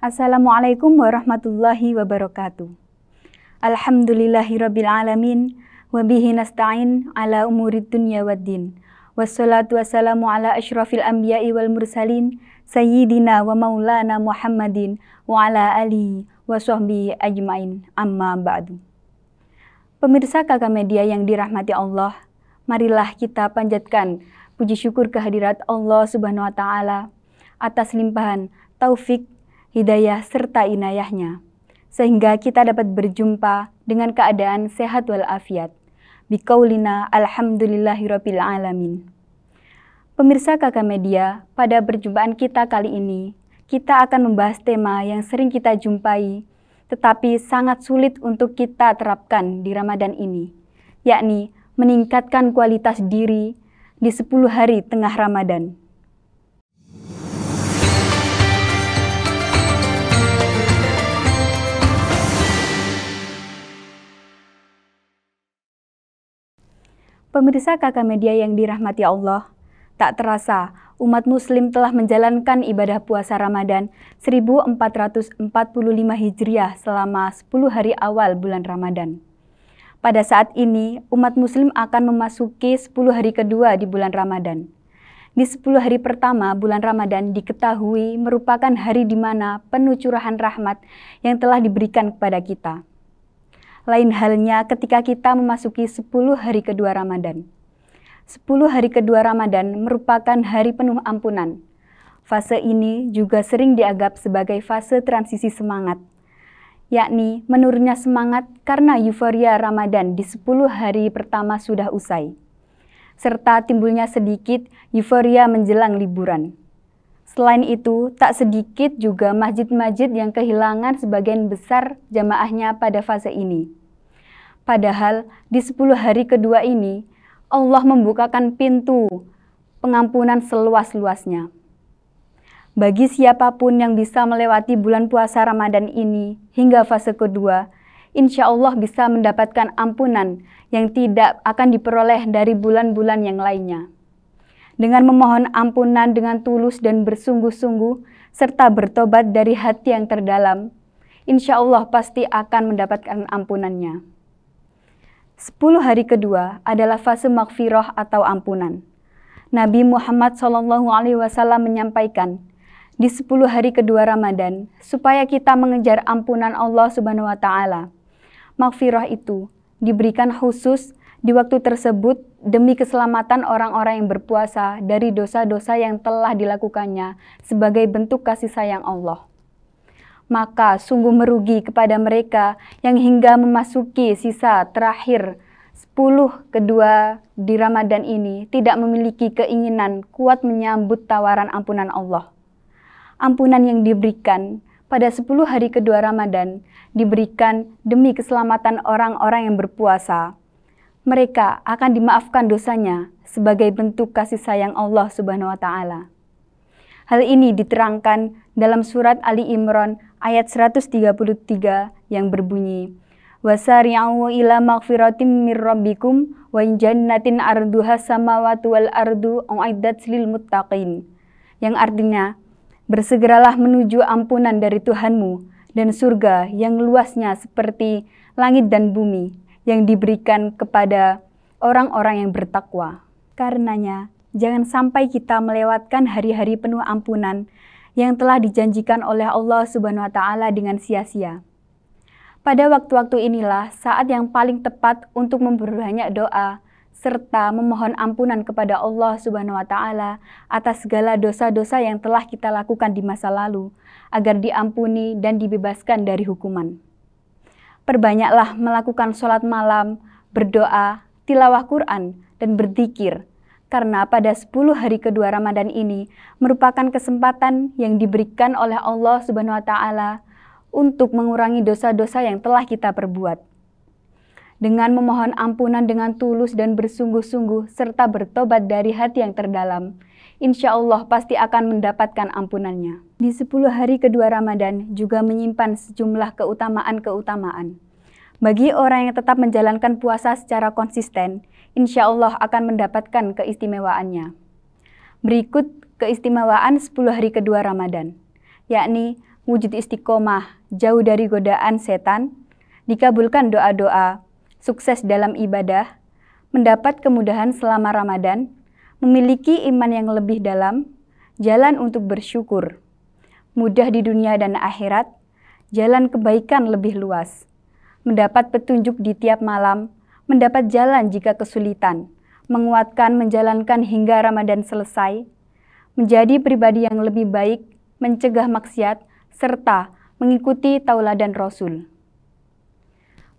Assalamualaikum warahmatullahi wabarakatuh. Alhamdulillahirabbil alamin wa bihi nasta'in ala umurid dunya waddin. Wassalatu wassalamu ala asyrafil anbiya'i wal mursalin sayyidina wa maulana Muhammadin wa ala alihi wa sahbihi ajmain. Amma ba'du. Pemirsa Kakak Media yang dirahmati Allah, marilah kita panjatkan puji syukur kehadirat Allah Subhanahu wa taala atas limpahan taufik, hidayah serta inayahnya, sehingga kita dapat berjumpa dengan keadaan sehat walafiat. Biqaulina alhamdulillahirabbil alamin. Pemirsa Kakak Media, pada perjumpaan kita kali ini, kita akan membahas tema yang sering kita jumpai, tetapi sangat sulit untuk kita terapkan di Ramadan ini, yakni meningkatkan kualitas diri di 10 hari tengah Ramadan. Pemirsa Kakak Media yang dirahmati Allah, tak terasa umat muslim telah menjalankan ibadah puasa Ramadan 1445 Hijriah selama 10 hari awal bulan Ramadan. Pada saat ini, umat muslim akan memasuki 10 hari kedua di bulan Ramadan. Di 10 hari pertama bulan Ramadan diketahui merupakan hari di mana penuh curahan rahmat yang telah diberikan kepada kita. Lain halnya ketika kita memasuki 10 hari kedua Ramadan. 10 hari kedua Ramadan merupakan hari penuh ampunan. Fase ini juga sering dianggap sebagai fase transisi semangat, yakni menurunnya semangat karena euforia Ramadan di 10 hari pertama sudah usai, serta timbulnya sedikit euforia menjelang liburan. Selain itu, tak sedikit juga masjid-masjid yang kehilangan sebagian besar jamaahnya pada fase ini. Padahal di 10 hari kedua ini, Allah membukakan pintu pengampunan seluas-luasnya. Bagi siapapun yang bisa melewati bulan puasa Ramadan ini hingga fase kedua, insya Allah bisa mendapatkan ampunan yang tidak akan diperoleh dari bulan-bulan yang lainnya. Dengan memohon ampunan dengan tulus dan bersungguh-sungguh, serta bertobat dari hati yang terdalam, insya Allah pasti akan mendapatkan ampunannya. 10 hari kedua adalah fase maghfirah atau ampunan. Nabi Muhammad SAW menyampaikan, di 10 hari kedua Ramadan, supaya kita mengejar ampunan Allah Subhanahu wa taala. Maghfirah itu diberikan khusus di waktu tersebut demi keselamatan orang-orang yang berpuasa dari dosa-dosa yang telah dilakukannya sebagai bentuk kasih sayang Allah. Maka sungguh merugi kepada mereka yang hingga memasuki sisa terakhir 10 kedua di Ramadan ini tidak memiliki keinginan kuat menyambut tawaran ampunan Allah. Ampunan yang diberikan pada 10 hari kedua Ramadan diberikan demi keselamatan orang-orang yang berpuasa. Mereka akan dimaafkan dosanya sebagai bentuk kasih sayang Allah Subhanahu wa taala. Hal ini diterangkan dalam surat Ali Imran ayat 133 yang berbunyi, "Wasari'u ila maghfiratin mir rabbikum wa jannatin arduha samawati wal ardu u'iddat lil muttaqin." Yang artinya, bersegeralah menuju ampunan dari Tuhanmu dan surga yang luasnya seperti langit dan bumi, yang diberikan kepada orang-orang yang bertakwa. Karenanya, jangan sampai kita melewatkan hari-hari penuh ampunan yang telah dijanjikan oleh Allah Subhanahu wa taala dengan sia-sia. Pada waktu-waktu inilah saat yang paling tepat untuk memperbanyak doa serta memohon ampunan kepada Allah Subhanahu wa taala atas segala dosa-dosa yang telah kita lakukan di masa lalu agar diampuni dan dibebaskan dari hukuman. Perbanyaklah melakukan sholat malam, berdoa, tilawah Quran, dan berzikir, karena pada 10 hari kedua Ramadan ini merupakan kesempatan yang diberikan oleh Allah Subhanahu wa taala untuk mengurangi dosa-dosa yang telah kita perbuat. Dengan memohon ampunan dengan tulus dan bersungguh-sungguh serta bertobat dari hati yang terdalam, insya Allah pasti akan mendapatkan ampunannya. Di 10 hari kedua Ramadan juga menyimpan sejumlah keutamaan-keutamaan. Bagi orang yang tetap menjalankan puasa secara konsisten, insya Allah akan mendapatkan keistimewaannya. Berikut keistimewaan 10 hari kedua Ramadan, yakni wujud istiqomah, jauh dari godaan setan, dikabulkan doa-doa, sukses dalam ibadah, mendapat kemudahan selama Ramadan, memiliki iman yang lebih dalam, jalan untuk bersyukur, mudah di dunia dan akhirat, jalan kebaikan lebih luas, mendapat petunjuk di tiap malam, mendapat jalan jika kesulitan, menguatkan menjalankan hingga Ramadan selesai, menjadi pribadi yang lebih baik, mencegah maksiat, serta mengikuti tauladan Rasul.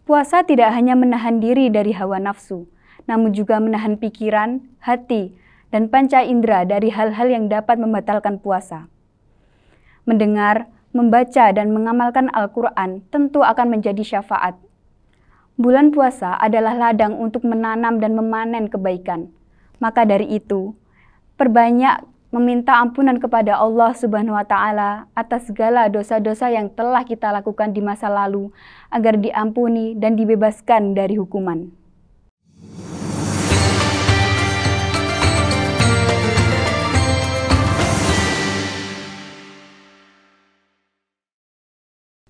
Puasa tidak hanya menahan diri dari hawa nafsu, namun juga menahan pikiran, hati, dan panca indera dari hal-hal yang dapat membatalkan puasa. Mendengar, membaca, dan mengamalkan Al-Quran tentu akan menjadi syafaat. Bulan puasa adalah ladang untuk menanam dan memanen kebaikan. Maka dari itu, perbanyak meminta ampunan kepada Allah Subhanahu wa Ta'ala atas segala dosa-dosa yang telah kita lakukan di masa lalu, agar diampuni dan dibebaskan dari hukuman.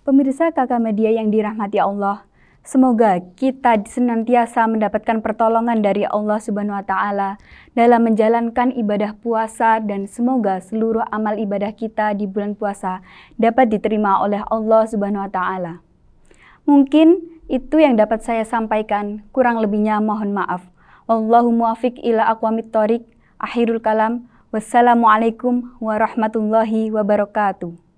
Pemirsa Kakak Media yang dirahmati Allah, semoga kita senantiasa mendapatkan pertolongan dari Allah Subhanahu wa Ta'ala dalam menjalankan ibadah puasa, dan semoga seluruh amal ibadah kita di bulan puasa dapat diterima oleh Allah Subhanahu wa Ta'ala. Mungkin itu yang dapat saya sampaikan, kurang lebihnya mohon maaf. Wallahu muwaffiq ila aqwamit thoriq. Akhirul kalam. Wassalamualaikum warahmatullahi wabarakatuh.